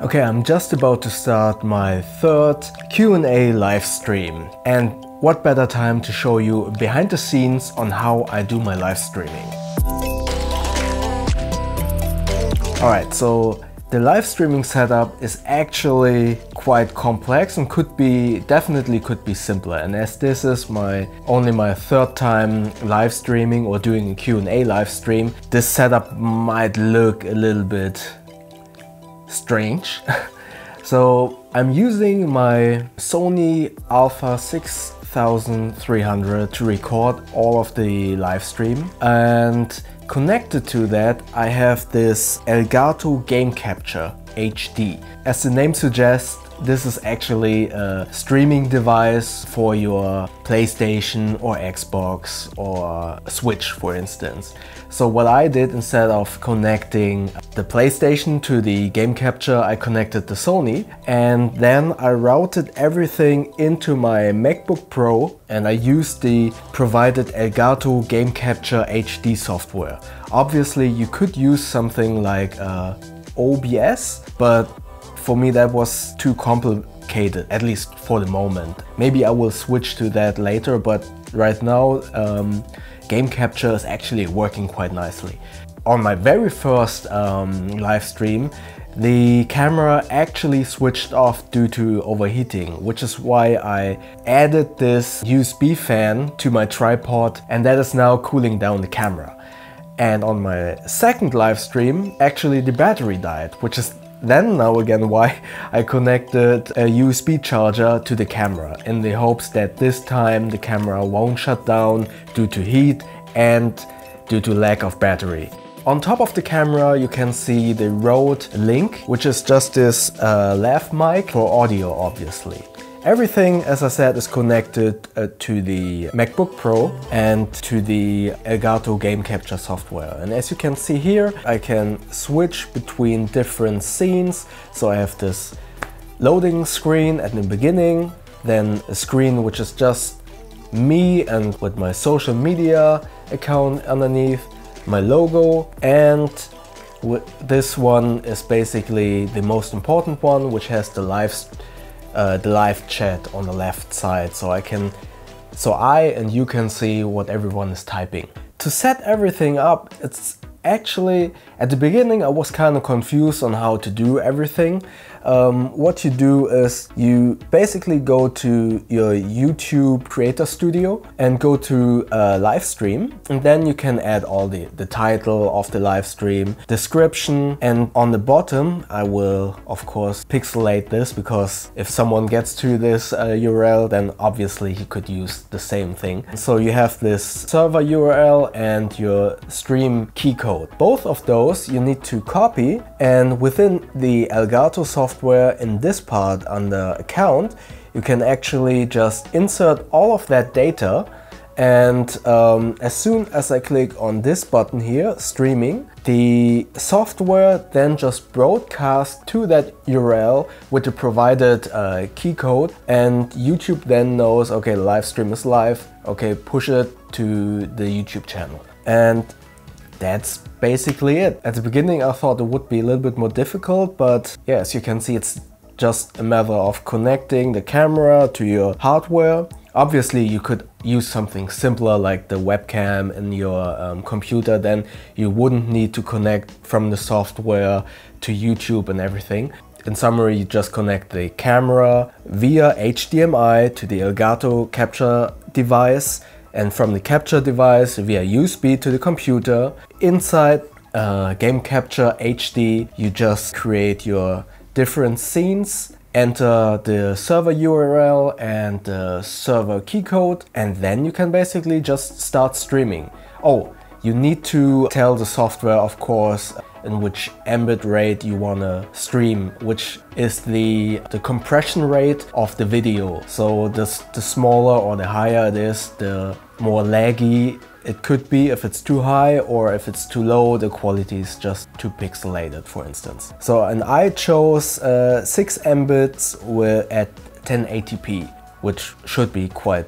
Okay, I'm just about to start my third Q&A live stream. And what better time to show you behind the scenes on how I do my live streaming. Alright, so the live streaming setup is actually quite complex and definitely could be simpler. And as this is only my third time live streaming or doing a Q&A live stream, this setup might look a little bit strange. So I'm using my Sony Alpha 6300 to record all of the live stream, and connected to that I have this Elgato Game Capture HD. As the name suggests, this is actually a streaming device for your PlayStation or Xbox or Switch, for instance. So what I did, instead of connecting the PlayStation to the Game Capture, I connected the Sony, and then I routed everything into my MacBook Pro, and I used the provided Elgato Game Capture HD software. Obviously you could use something like OBS, but for me that was too complicated, at least for the moment. Maybe I will switch to that later, but right now Game Capture is actually working quite nicely. On my very first live stream, the camera actually switched off due to overheating, which is why I added this USB fan to my tripod, and that is now cooling down the camera. And on my second live stream, actually the battery died, which is then now again why I connected a USB charger to the camera, in the hopes that this time the camera won't shut down due to heat and due to lack of battery. On top of the camera you can see the Rode Link, which is just this lav mic for audio, obviously. Everything, as I said, is connected to the MacBook Pro and to the Elgato Game Capture software. And as you can see here, I can switch between different scenes. So I have this loading screen at the beginning, then a screen which is just me and with my social media account underneath, my logo, and this one is basically the most important one, which has the live chat on the left side, so I and you can see what everyone is typing. To set everything up, it's actually, at the beginning I was kind of confused on how to do everything. What you do is you basically go to your YouTube Creator Studio and go to live stream, and then you can add all the title of the live stream, description, and on the bottom I will of course pixelate this, because if someone gets to this URL, then obviously he could use the same thing. So you have this server URL and your stream key code. Both of those you need to copy, and within the Elgato software in this part under account, you can actually just insert all of that data, and as soon as I click on this button here, streaming, the software then just broadcasts to that URL with the provided key code, and YouTube then knows, okay, the live stream is live, okay, push it to the YouTube channel. And that's basically it. At the beginning I thought it would be a little bit more difficult, but yeah, as you can see, it's just a matter of connecting the camera to your hardware. Obviously you could use something simpler like the webcam in your computer, then you wouldn't need to connect from the software to YouTube and everything. In summary, you just connect the camera via HDMI to the Elgato capture device, and from the capture device via USB to the computer. Inside Game Capture HD, you just create your different scenes, enter the server URL and the server key code, and then you can basically just start streaming. Oh, you need to tell the software, of course, in which mbit rate you want to stream, which is the compression rate of the video. So the smaller or the higher it is, the more laggy it could be. If it's too high, or if it's too low, the quality is just too pixelated, for instance. So, and I chose 6 mbits at 1080p, which should be quite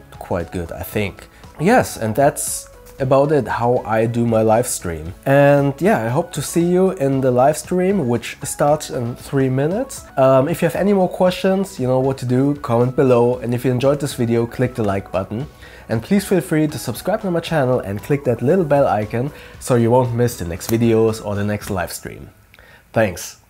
good, I think. Yes, and that's about it, how I do my live stream. And yeah, I hope to see you in the live stream, which starts in 3 minutes. If you have any more questions, you know what to do, comment below. And if you enjoyed this video, click the like button. And please feel free to subscribe to my channel and click that little bell icon so you won't miss the next videos or the next live stream. Thanks.